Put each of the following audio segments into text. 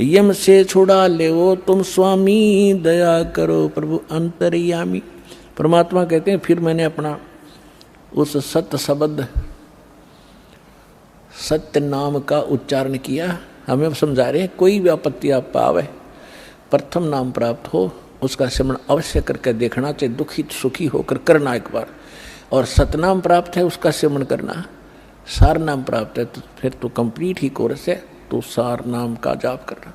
यम से छुड़ा ले वो तुम स्वामी, दया करो प्रभु अंतर्यामी। परमात्मा कहते हैं फिर मैंने अपना उस सत्य शब्द सत्य नाम का उच्चारण किया। हमें समझा रहे हैं कोई भी आपत्ति आप पावे, प्रथम नाम प्राप्त हो उसका सिमरण अवश्य करके देखना चाहिए, दुखी सुखी होकर करना एक बार। और सतनाम प्राप्त है उसका सिमरण करना, सार नाम प्राप्त है तो फिर तो कंप्लीट ही कोर्स है, तो सार नाम का जाप करना।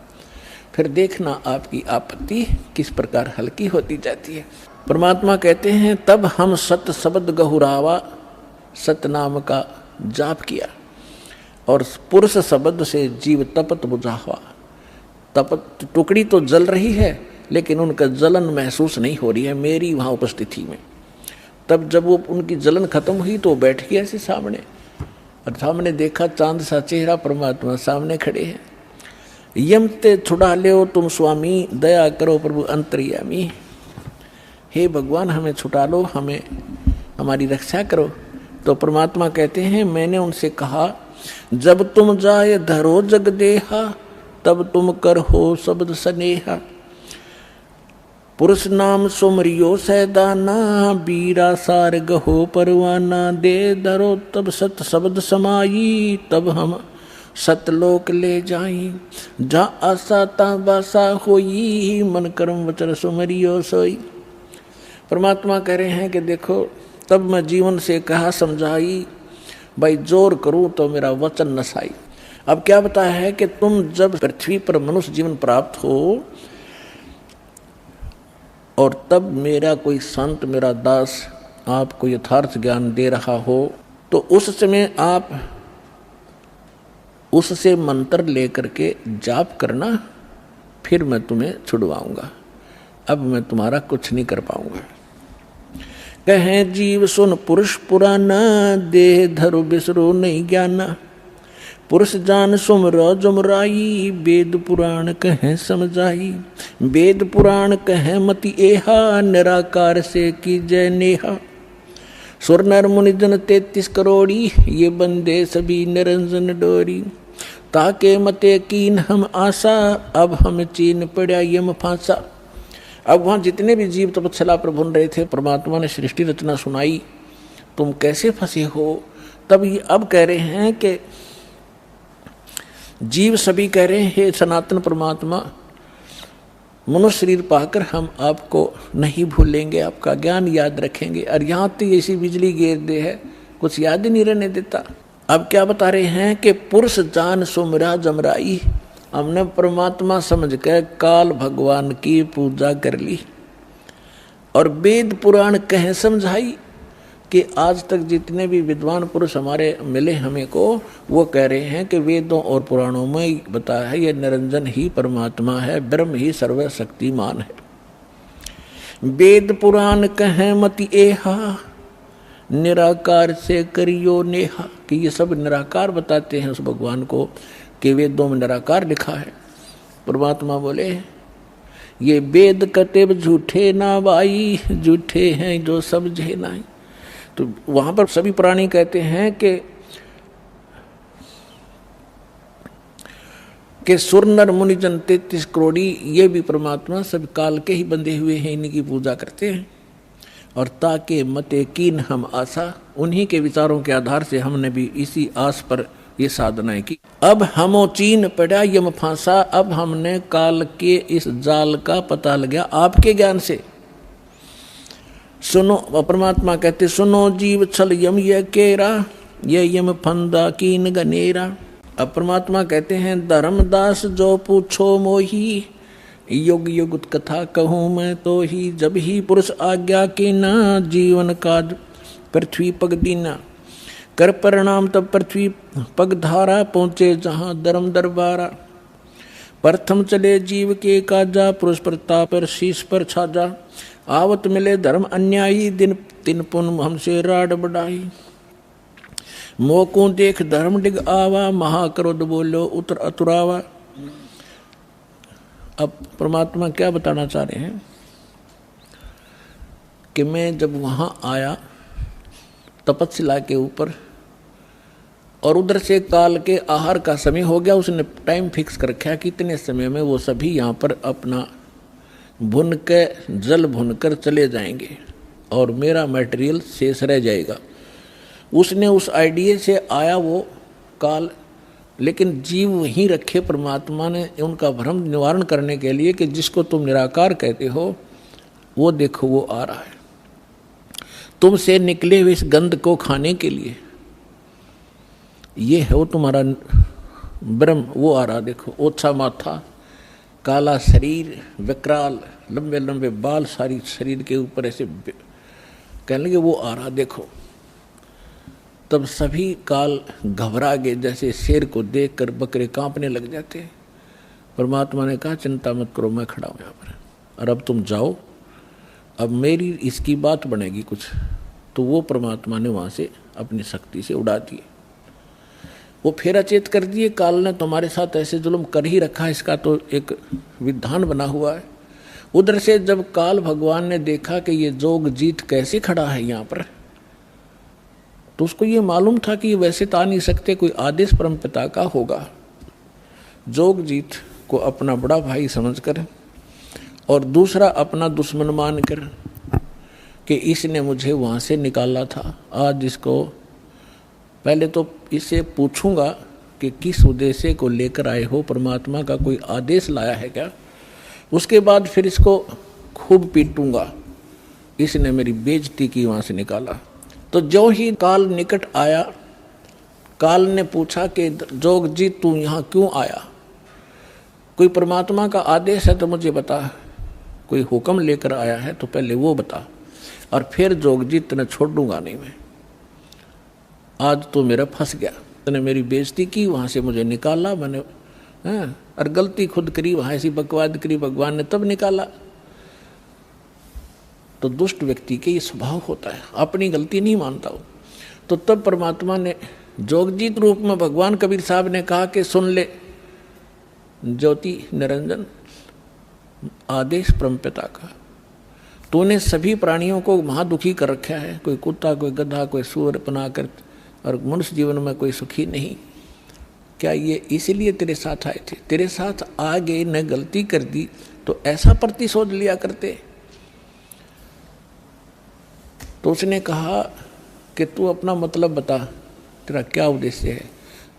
फिर देखना आपकी आपत्ति किस प्रकार हल्की होती जाती है। परमात्मा कहते हैं तब हम सत शब्द गहुरावा, सतनाम का जाप किया और पुरुष शब्द से जीव तपत बुझावा। तपत टुकड़ी तो जल रही है लेकिन उनका जलन महसूस नहीं हो रही है मेरी वहाँ उपस्थिति में। तब जब वो उनकी जलन खत्म हुई तो बैठ गया ऐसे सामने, और सामने देखा चांद सा चेहरा, परमात्मा सामने खड़े हैं। यम ते छुड़ा ले तुम स्वामी, दया करो प्रभु अंतर्यामी। हे भगवान हमें छुटा लो, हमें हमारी रक्षा करो। तो परमात्मा कहते हैं मैंने उनसे कहा जब तुम जाए धरो जग देहा, तब तुम कर हो शब्द स्नेहा। पुरुष नाम सुमरियो सैदाना, बीरा सार गहो परवाना। दे धरो तब सत शब्द समाई, तब हम सतलोक ले जाई। जा आशा ता बासा होई, मन कर्म वचन सुमरियो सोई। परमात्मा कह रहे हैं कि देखो तब मैं जीवन से कहा समझाई, भाई जोर करूं तो मेरा वचन नसाई। अब क्या बताया है कि तुम जब पृथ्वी पर मनुष्य जीवन प्राप्त हो और तब मेरा कोई संत मेरा दास आपको यथार्थ ज्ञान दे रहा हो तो उस समय आप उससे मंत्र लेकर के जाप करना, फिर मैं तुम्हें छुड़वाऊंगा। अब मैं तुम्हारा कुछ नहीं कर पाऊंगा। कहे जीव सुन पुरुष पुराना, देह धरो बिसरो नहीं ज्ञाना। पुरुष जान सुमरो जुमराई, वेद पुराण कहे समझाई। वेद पुराण कहे मति एहा, निराकार से की जय नेहा। सुर नर मुनि जन 33 करोड़ी, ये बंदे सभी निरंजन डोरी। ताके मते कीन हम आशा, अब हम चीन पड़ा यम फांसा। अब वहाँ जितने भी जीव तपस्या पर भुन रहे थे, परमात्मा ने सृष्टि रचना सुनाई, तुम कैसे फंसे हो। तब ये अब कह रहे हैं कि जीव सभी कह रहे हैं हे सनातन परमात्मा, मनुष्य शरीर पाकर हम आपको नहीं भूलेंगे, आपका ज्ञान याद रखेंगे। और यहाँ तो ऐसी बिजली गिर दे है कुछ याद ही नहीं रहने देता। अब क्या बता रहे हैं कि पुरुष जान सुमरा जमराई, हमने परमात्मा समझ कर काल भगवान की पूजा कर ली और वेद पुराण कह समझाई। कि आज तक जितने भी विद्वान पुरुष हमारे मिले हमें को, वो कह रहे हैं कि वेदों और पुराणों में बताया है ये निरंजन ही परमात्मा है, ब्रह्म ही सर्वशक्तिमान है। वेद पुराण कहें मति एहा, निराकार से करियो नेहा। कि ये सब निराकार बताते हैं उस भगवान को, कि वेदों में निराकार लिखा है। परमात्मा बोले ये वेद कतेब झूठे ना भाई, झूठे हैं जो समझे ना। तो वहां पर सभी प्राणी कहते हैं कि सुर नर मुनि जन 33 करोड़ी, ये भी परमात्मा सब काल के ही बंधे हुए हैं, इन्हीं की पूजा करते हैं। और ताके मते कीन हम आशा, उन्हीं के विचारों के आधार से हमने भी इसी आस पर ये साधनाएं की। अब हमो चीन पड़ा यम फांसा, अब हमने काल के इस जाल का पता लगा आपके ज्ञान से। सुनो, परमात्मा कहते सुनो जीव छल यम ये केरा, ये यम फंदा कीन गनेरा। अब परमात्मा कहते हैं धर्मदास जो पूछो मोही, युग युग कथा कहूँ मैं तो ही। जब ही पुरुष आज्ञा के ना, जीवन काज पृथ्वी पग दीना। कर परिणाम तब पृथ्वी पग धारा, पहुँचे जहाँ धर्म दरबारा। प्रथम चले जीव के काजा, पुरुष प्रताप पर शीश पर छाजा। आवत मिले धर्म अन्यायी, दिन तिन पुन हमसे राड बढ़ाई। मोको देख धर्म डिग आवा, महाक्रोध बोलो उतर अतुरावा। अब परमात्मा क्या बताना चाह रहे हैं कि मैं जब वहाँ आया तपस्या के ऊपर, और उधर से काल के आहार का समय हो गया, उसने टाइम फिक्स कर रखा कि इतने समय में वो सभी यहाँ पर अपना भुन के जल भुन कर चले जाएंगे और मेरा मटेरियल शेष रह जाएगा। उसने उस आइडिया से आया वो काल, लेकिन जीव वहीं रखे परमात्मा ने उनका भ्रम निवारण करने के लिए कि जिसको तुम निराकार कहते हो वो देखो वो आ रहा है, तुमसे निकले हुए इस गंध को खाने के लिए, ये है वो तुम्हारा ब्रह्म, वो आ रहा देखो, ओछा माथा, काला शरीर, विकराल, लंबे लंबे बाल सारी शरीर के ऊपर ऐसे कहने लगे वो आ रहा देखो। तब सभी काल घबरा गए, जैसे शेर को देखकर बकरे कांपने लग जाते हैं। परमात्मा ने कहा चिंता मत करो, मैं खड़ा हूं यहाँ पर, और अब तुम जाओ, अब मेरी इसकी बात बनेगी कुछ। तो वो परमात्मा ने वहाँ से अपनी शक्ति से उड़ा दिए, वो फिर अचेत कर दिए। काल ने तुम्हारे साथ ऐसे जुल्म कर ही रखा, इसका तो एक विधान बना हुआ है। उधर से जब काल भगवान ने देखा कि ये जोग जीत कैसे खड़ा है यहाँ पर, तो उसको ये मालूम था कि ये वैसे तो आ नहीं सकते, कोई आदेश परमपिता का होगा। जोग जीत को अपना बड़ा भाई समझकर और दूसरा अपना दुश्मन मानकर कि इसने मुझे वहाँ से निकाला था, आज इसको पहले तो इससे पूछूंगा कि किस उद्देश्य को लेकर आए हो, परमात्मा का कोई आदेश लाया है क्या, उसके बाद फिर इसको खूब पीटूंगा, इसने मेरी बेइज्जती की, वहाँ से निकाला। तो जो ही काल निकट आया, काल ने पूछा कि जोगजी तू यहाँ क्यों आया, कोई परमात्मा का आदेश है तो मुझे बता, कोई हुक्म लेकर आया है तो पहले वो बता, और फिर जोगजी तेने छोड़ूंगा नहीं मैं, आज तो मेरा फंस गया, तूने मेरी बेइज्जती की, वहाँ से मुझे निकाला मैंने, और गलती खुद करी, वहाँ ऐसी बकवाद करी, भगवान ने तब निकाला। तो दुष्ट व्यक्ति के ये स्वभाव होता है, अपनी गलती नहीं मानता हो। तो तब परमात्मा ने जोगजीत रूप में भगवान कबीर साहब ने कहा कि सुन ले ज्योति निरंजन, आदेश परमपिता का, तूने सभी प्राणियों को महादुखी कर रखा है, कोई कुत्ता, कोई गधा, कोई सूअर बनाकर, और मनुष्य जीवन में कोई सुखी नहीं। क्या ये इसीलिए तेरे साथ आए थे? तेरे साथ आ गए, न गलती कर दी तो ऐसा प्रतिशोध लिया करते। तो उसने कहा कि तू अपना मतलब बता, तेरा क्या उद्देश्य है।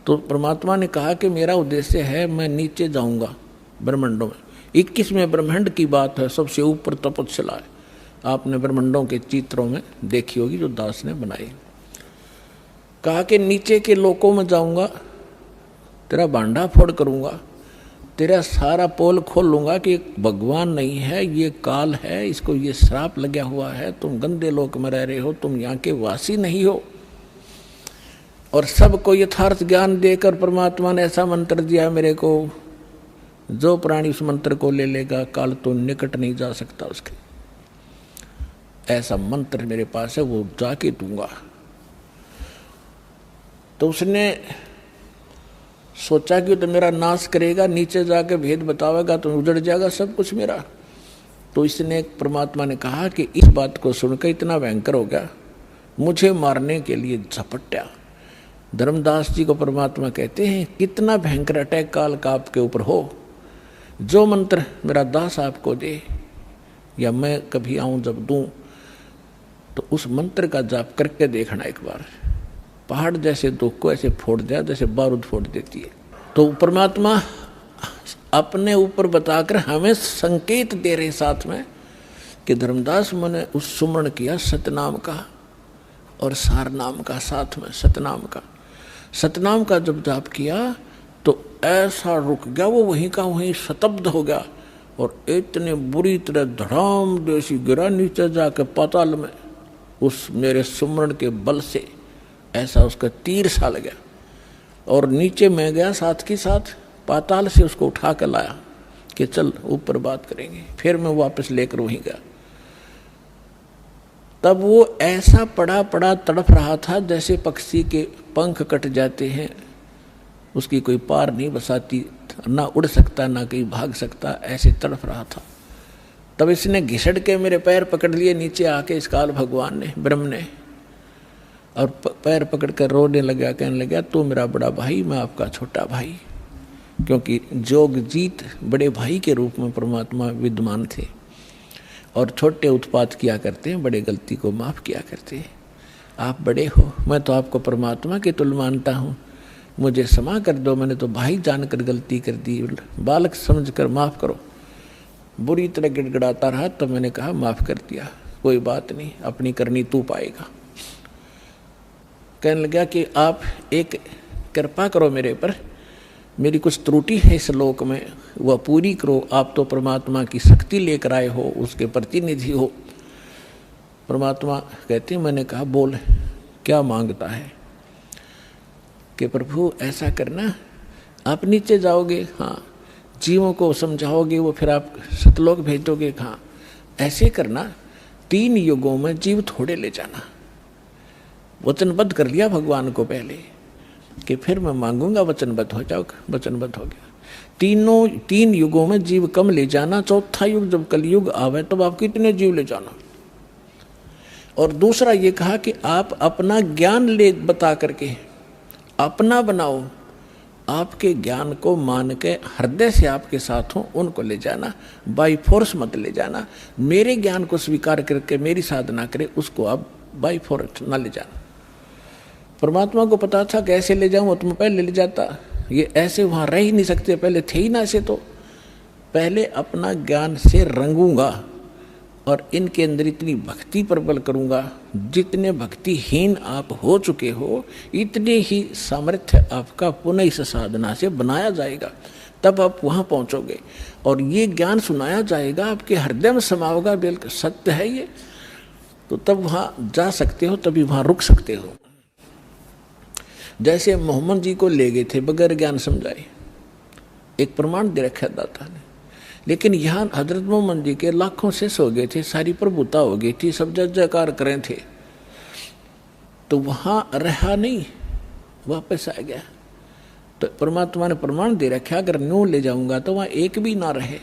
तो परमात्मा ने कहा कि मेरा उद्देश्य है मैं नीचे जाऊंगा ब्रह्मांडों में। 21वें ब्रह्मांड की बात है, सबसे ऊपर तपस्या है, आपने ब्रह्मांडों के चित्रों में देखी होगी जो दास ने बनाई। कहा कि नीचे के लोकों में जाऊंगा, तेरा भांडा फोड़ करूंगा, तेरा सारा पोल खोल लूंगा कि भगवान नहीं है, ये काल है, इसको ये श्राप लगा हुआ है, तुम गंदे लोक में रह रहे हो, तुम यहाँ के वासी नहीं हो। और सबको यथार्थ ज्ञान देकर परमात्मा ने ऐसा मंत्र दिया मेरे को, जो प्राणी उस मंत्र को ले लेगा काल तो निकट नहीं जा सकता उसके। ऐसा मंत्र मेरे पास है, वो जाके दूंगा। तो उसने सोचा कि तो मेरा नाश करेगा, नीचे जाके भेद बतावेगा तो उजड़ जाएगा सब कुछ मेरा। तो इसने परमात्मा ने कहा कि इस बात को सुनकर इतना भयंकर हो गया, मुझे मारने के लिए झपट्या। धर्मदास जी को परमात्मा कहते हैं कितना भयंकर अटैक काल का आपके ऊपर हो, जो मंत्र मेरा दास आपको दे या मैं कभी आऊं जब दूं, तो उस मंत्र का जाप करके देखना एक बार, पहाड़ जैसे दुख को ऐसे फोड़ दिया जैसे बारूद फोड़ देती है। तो परमात्मा अपने ऊपर बताकर हमें संकेत दे रहे साथ में कि धर्मदास मैंने उस सुमरण किया सतनाम का और सार नाम का, साथ में सतनाम का। सतनाम का जब जाप किया तो ऐसा रुक गया, वो वहीं का वहीं शतब्द हो गया और इतने बुरी तरह धड़ाम जैसी गिरा नीचे जाकर पाताल में, उस मेरे सुमरण के बल से ऐसा उसका तीर सा लगा और नीचे मैं गया साथ के साथ, पाताल से उसको उठा कर लाया कि चल ऊपर बात करेंगे। फिर मैं वापस लेकर वहीं गया। तब वो ऐसा पड़ा पड़ा तड़प रहा था जैसे पक्षी के पंख कट जाते हैं, उसकी कोई पार नहीं बसाती, ना उड़ सकता ना कहीं भाग सकता, ऐसे तड़प रहा था। तब इसने घिसड़ के मेरे पैर पकड़ लिए नीचे आके, इस काल भगवान ने, ब्रह्म ने, और पैर पकड़ कर रोने लगा, कहने लगा तू मेरा बड़ा भाई, मैं आपका छोटा भाई। क्योंकि जोगजीत बड़े भाई के रूप में परमात्मा विद्यमान थे और छोटे उत्पात किया करते हैं, बड़े गलती को माफ़ किया करते हैं। आप बड़े हो, मैं तो आपको परमात्मा के तुल्य मानता हूँ, मुझे क्षमा कर दो, मैंने तो भाई जानकर गलती कर दी, बालक समझकर माफ़ करो। बुरी तरह गिड़गिड़ाता रहा, तब मैंने कहा माफ़ कर दिया, कोई बात नहीं, अपनी करनी तू पाएगा। कहने लगा कि आप एक कृपा करो मेरे पर, मेरी कुछ त्रुटि है इस लोक में, वह पूरी करो। आप तो परमात्मा की शक्ति लेकर आए हो, उसके प्रतिनिधि हो। परमात्मा कहते हैं, मैंने कहा बोल क्या मांगता है? कि प्रभु ऐसा करना, आप नीचे जाओगे, हाँ, जीवों को समझाओगे, वो फिर आप सतलोक भेजोगे, हाँ, ऐसे करना। 3 युगों में जीव थोड़े ले जाना। वचनबद्ध कर लिया भगवान को पहले कि फिर मैं मांगूंगा, वचनबद्ध हो जाओगे। वचनबद्ध हो गया। 3 युगों में जीव कम ले जाना। चौथा युग जब कलयुग आवे तब आप कितने जीव ले जाना। और दूसरा ये कहा कि आप अपना ज्ञान ले बता करके अपना बनाओ, आपके ज्ञान को मान के हृदय से आपके साथ हो उनको ले जाना, बाई फोर्स मत ले जाना। मेरे ज्ञान को स्वीकार करके मेरी साधना करे उसको आप बाई फोर्स ना ले जाना। परमात्मा को पता था कैसे ले जाऊं, तो मैं पहले ले जाता। ये ऐसे वहाँ रह ही नहीं सकते, पहले थे ही ना ऐसे। तो पहले अपना ज्ञान से रंगूंगा और इनके अंदर इतनी भक्ति प्रबल करूंगा, जितने भक्तिहीन आप हो चुके हो इतने ही सामर्थ्य आपका पुनः इस साधना से बनाया जाएगा, तब आप वहाँ पहुँचोगे। और ये ज्ञान सुनाया जाएगा, आपके हृदय में समाओगा, बिल्कुल सत्य है ये, तो तब वहाँ जा सकते हो, तभी वहाँ रुक सकते हो। जैसे मोहम्मद जी को ले गए थे बगैर ज्ञान समझाए, एक प्रमाण दे रखा दाता ने, लेकिन यहाँ हजरत मोहम्मद जी के लाखों से सो गए थे, सारी प्रभुता हो गई थी, सब जय जयकार करें थे, तो वहाँ रहा नहीं, वापस आ गया। तो परमात्मा ने प्रमाण दे रखा, अगर न्यू ले जाऊंगा तो वहाँ एक भी ना रहे।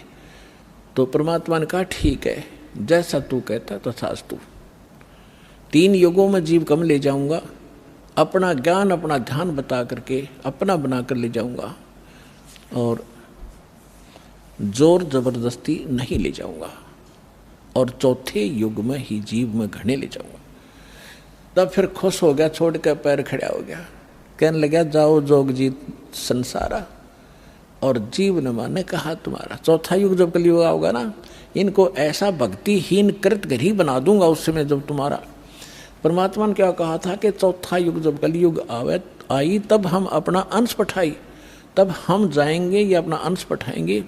तो परमात्मा ने कहा ठीक है, जैसा तू कहता तो तथास्तु। 3 युगों में जीव कम ले जाऊंगा, अपना ज्ञान अपना ध्यान बता करके अपना बना कर ले जाऊंगा, और जोर जबरदस्ती नहीं ले जाऊंगा, और चौथे युग में ही जीव में घने ले जाऊंगा। तब फिर खुश हो गया, छोड़ कर पैर खड़ा हो गया, कहने लगा जाओ जोगजीत संसारा, और जीव न माने कहा तुम्हारा। चौथा युग जब कलयुग होगा ना, इनको ऐसा भक्तिहीन कृत ही बना दूंगा उस समय जब तुम्हारा। परमात्मा ने क्या कहा था कि चौथा युग जब कलयुग आई तब हम अपना अंश पठाई, तब हम जाएंगे, ये अपना अंश पठाएंगे।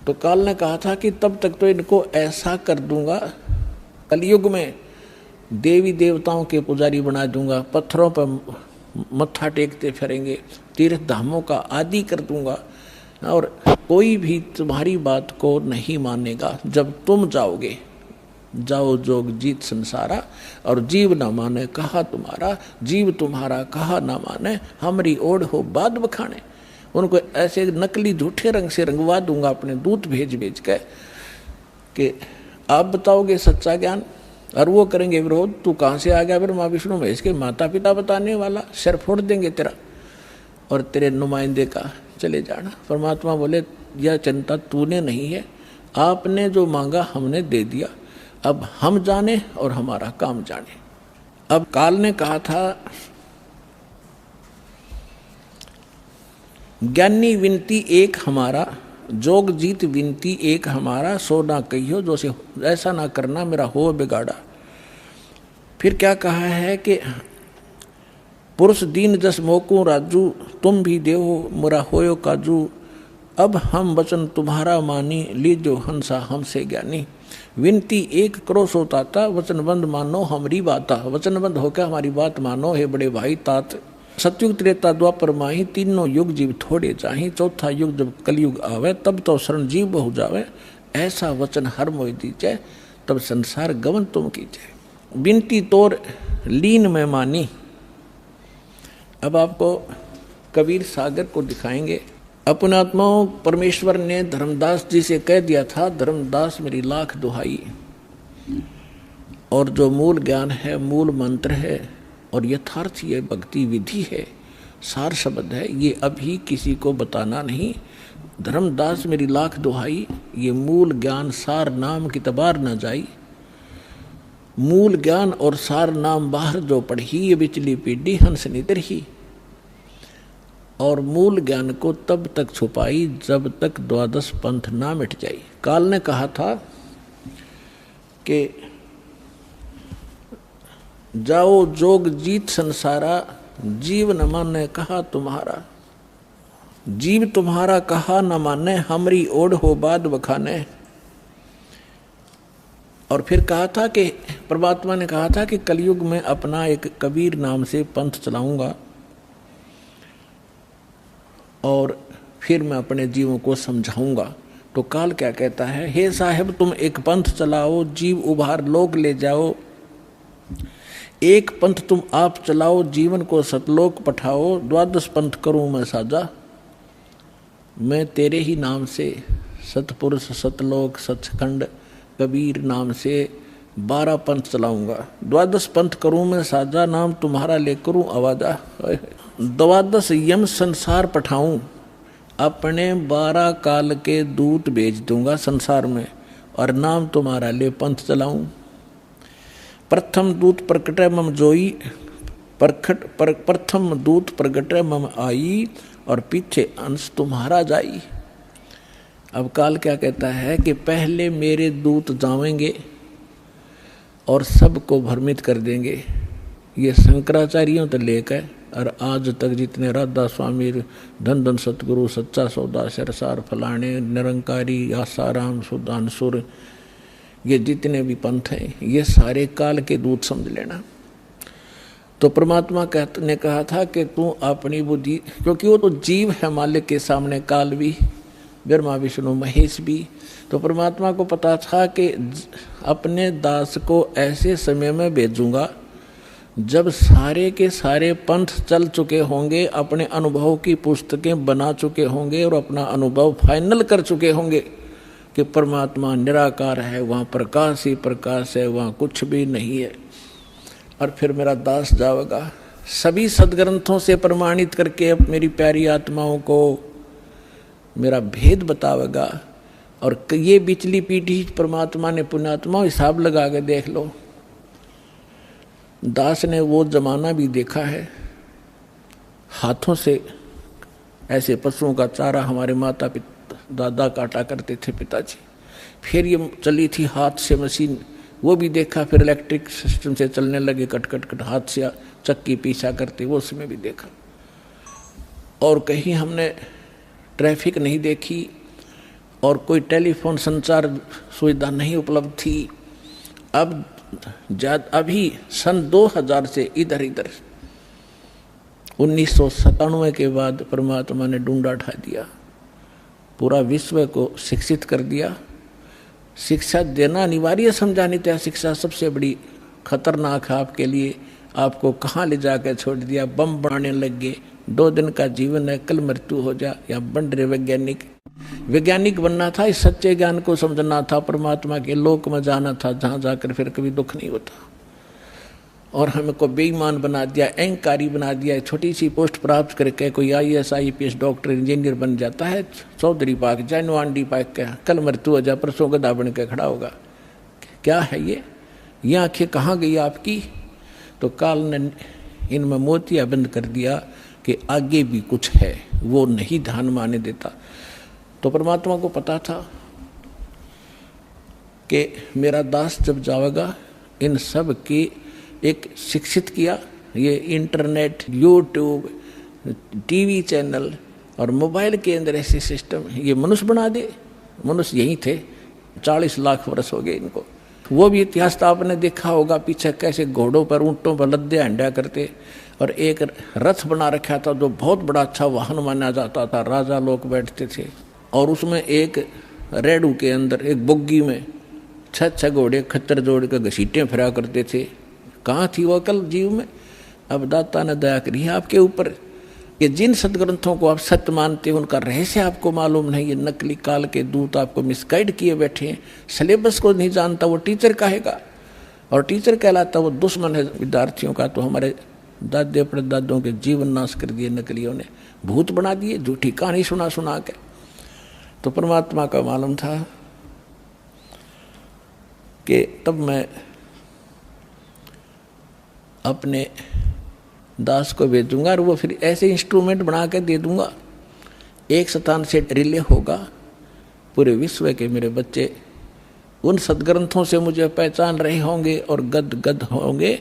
तो काल ने कहा था कि तब तक तो इनको ऐसा कर दूंगा, कलयुग में देवी देवताओं के पुजारी बना दूंगा, पत्थरों पर मत्था टेकते फिरेंगे, तीर्थ धामों का आदि कर दूंगा, और कोई भी तुम्हारी बात को नहीं मानेगा। जब तुम जाओगे, जाओ जोगजीत संसारा, और जीव न माने कहा तुम्हारा, जीव तुम्हारा कहा न माने, हमारी ओढ़ हो बाद बखाने। उनको ऐसे नकली झूठे रंग से रंगवा दूंगा, अपने दूत भेज भेज के कि आप बताओगे सच्चा ज्ञान, और वो करेंगे विरोध। तू कहाँ से आ गया फिर माँ विष्णु महेश के माता पिता बताने वाला, सिर फोड़ देंगे तेरा और तेरे नुमाइंदे का, चले जाना। परमात्मा बोले यह चिंता तूने नहीं है, आपने जो मांगा हमने दे दिया, अब हम जाने और हमारा काम जाने। अब काल ने कहा था ज्ञानी विनती एक हमारा, जोगजीत विनती एक हमारा, सो ना कहियो जो से ऐसा ना करना मेरा हो बिगाड़ा। फिर क्या कहा है कि पुरुष दीन जस मोकू राजू, तुम भी देहो मुरा होयो काजू, अब हम वचन तुम्हारा मानी, लीजो हंसा हमसे ज्ञानी। विनती एक करो सो ताता, वचनबंद मानो हमारी बाता। वचनबंद होकर हमारी बात मानो हे बड़े भाई तात। सतयुग त्रेता द्वापर माही, तीनों युग जीव थोड़े चाही, चौथा युग जब कलयुग आवे तब तो शरण जीव हो जावे। ऐसा वचन हर मोहि दीजे, तब संसार गमन तुम कीजिए। विनती तोर लीन में मानी। अब आपको कबीर सागर को दिखाएंगे। अपने आत्माओं परमेश्वर ने धर्मदास जी से कह दिया था, धर्मदास मेरी लाख दुहाई, और जो मूल ज्ञान है, मूल मंत्र है, और यथार्थ ये भक्ति विधि है, सार शब्द है, ये अभी किसी को बताना नहीं। धर्मदास मेरी लाख दुहाई, ये मूल ज्ञान सार नाम की तबार न जाई। मूल ज्ञान और सार नाम बाहर जो पढ़ी, ये बिचली पीढ़ी हंस नितर ही। और मूल ज्ञान को तब तक छुपाई जब तक द्वादश पंथ ना मिट जाई। काल ने कहा था कि जाओ जोग जीत संसारा, जीव न माने कहा तुम्हारा। जीव तुम्हारा कहा न माने, हमरी ओढ़ हो बाद बखाने। और फिर कहा था कि परमात्मा ने कहा था कि कलयुग में अपना एक कबीर नाम से पंथ चलाऊंगा और फिर मैं अपने जीवों को समझाऊंगा। तो काल क्या कहता है, हे साहेब तुम एक पंथ चलाओ, जीव उभार लोक ले जाओ। एक पंथ तुम आप चलाओ, जीवन को सतलोक पठाओ। द्वादश पंथ करूं मैं साजा, मैं तेरे ही नाम से सतपुरुष सतलोक सचखंड कबीर नाम से 12 पंथ चलाऊंगा। द्वादश पंथ करूं मैं साजा, नाम तुम्हारा ले करूं आवाजा। द्वादश यम संसार पठाऊं, अपने 12 काल के दूत भेज दूंगा संसार में, और नाम तुम्हारा ले पंथ चलाऊं। प्रथम दूत प्रकटे मम जोई, प्रथम दूत प्रकटे मम आई, और पीछे अंश तुम्हारा जाई। अब काल क्या कहता है कि पहले मेरे दूत जावेंगे और सबको भ्रमित कर देंगे। ये शंकराचार्यों तो लेकर और आज तक जितने राधा स्वामी, धन धन सतगुरु, सच्चा सौदा, सरसार, फलाने, निरंकारी, आसाराम, सुदानसुर, ये जितने भी पंथ हैं ये सारे काल के दूत समझ लेना। तो परमात्मा ने कहा था कि तू अपनी बुद्धि, क्योंकि वो तो जीव है मालिक के सामने, काल भी, ब्रह्मा विष्णु महेश भी। तो परमात्मा को पता था कि अपने दास को ऐसे समय में भेजूंगा जब सारे के सारे पंथ चल चुके होंगे, अपने अनुभव की पुस्तकें बना चुके होंगे और अपना अनुभव फाइनल कर चुके होंगे कि परमात्मा निराकार है, वहाँ प्रकाश ही प्रकाश है, वहाँ कुछ भी नहीं है। और फिर मेरा दास जाएगा सभी सदग्रंथों से प्रमाणित करके मेरी प्यारी आत्माओं को मेरा भेद बतावेगा। और ये बिचली पीढ़ी परमात्मा ने पुण्यात्मा हिसाब लगा के देख लो, दास ने वो जमाना भी देखा है, हाथों से ऐसे पशुओं का चारा हमारे माता पिता दादा काटा करते थे पिताजी। फिर ये चली थी हाथ से मशीन, वो भी देखा। फिर इलेक्ट्रिक सिस्टम से चलने लगे, कट कट कट हाथ से चक्की पीछा करते, वो उसमें भी देखा। और कहीं हमने ट्रैफिक नहीं देखी और कोई टेलीफोन संचार सुविधा नहीं उपलब्ध थी। अब अभी सन 2000 से इधर 1997 के बाद परमात्मा ने डूंडा उठा दिया, पूरा विश्व को शिक्षित कर दिया। शिक्षा देना अनिवार्य समझा, नहीं था शिक्षा सबसे बड़ी खतरनाक है आपके लिए। आपको कहाँ ले जाकर छोड़ दिया, बम बनाने लग गए। 2 दिन का जीवन है, कल मृत्यु हो जा। या बन रहे वैज्ञानिक बनना था, इस सच्चे ज्ञान को समझना था, परमात्मा के लोक में जाना था जहाँ जाकर फिर कभी दुख नहीं होता। और हमको बेईमान बना दिया, अहंकारी बना दिया। छोटी सी पोस्ट प्राप्त करके कोई IAS IPS डॉक्टर इंजीनियर बन जाता है, चौधरी पाक जानवांडी पाक का, कल मृत्यु हो जा, परसों गधा बन के खड़ा होगा। क्या है ये आंखें कहाँ गई आपकी? तो काल ने इनमें मोतिया बंद कर दिया कि आगे भी कुछ है, वो नहीं ध्यान माने देता। तो परमात्मा को पता था कि मेरा दास जब जाएगा इन सब की एक शिक्षित किया। ये इंटरनेट, यूट्यूब, टीवी चैनल और मोबाइल के अंदर ऐसे सिस्टम ये मनुष्य बना दे। मनुष्य यही थे, 40 लाख वर्ष हो गए इनको। वो भी इतिहास तो आपने देखा होगा, पीछे कैसे घोड़ों पर, ऊँटों पर लद्दे हंडा करते, और एक रथ बना रखा था जो बहुत बड़ा अच्छा वाहन माना जाता था, राजा लोग बैठते थे। और उसमें एक रेडू के अंदर एक बुग्गी में 6 घोड़े खच्चर जोड़ के घसीटे फिरा करते थे। कहाँ थी वो अकल जीव में? अब दाता ने दया करी है आपके ऊपर कि जिन सदग्रंथों को आप सत्य मानते हो उनका रहस्य आपको मालूम नहीं। ये नकली काल के दूत आपको मिसगाइड किए बैठे हैं। सिलेबस को नहीं जानता वो टीचर कहेगा, और टीचर कहलाता वो दुश्मन है विद्यार्थियों का। तो हमारे दादे परदादों के जीवन नाश कर दिए नकलियों ने, भूत बना दिए झूठी कहानी सुना सुना के। तो परमात्मा का मालूम था कि तब मैं अपने दास को भेजूंगा और वो फिर ऐसे इंस्ट्रूमेंट बना के दे दूंगा, एक स्थान से रिले होगा पूरे विश्व के मेरे बच्चे उन सदग्रंथों से मुझे पहचान रहे होंगे और गद गद होंगे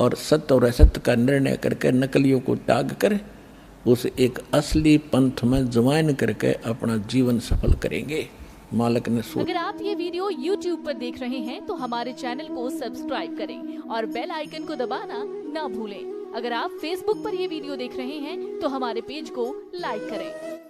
और सत्य और असत्य का निर्णय करके नकलियों को त्याग कर उस एक असली पंथ में ज्वाइन करके अपना जीवन सफल करेंगे। मालिक ने सोचा। अगर आप ये वीडियो YouTube पर देख रहे हैं तो हमारे चैनल को सब्सक्राइब करें और बेल आइकन को दबाना ना भूलें। अगर आप Facebook पर ये वीडियो देख रहे हैं तो हमारे पेज को लाइक करें।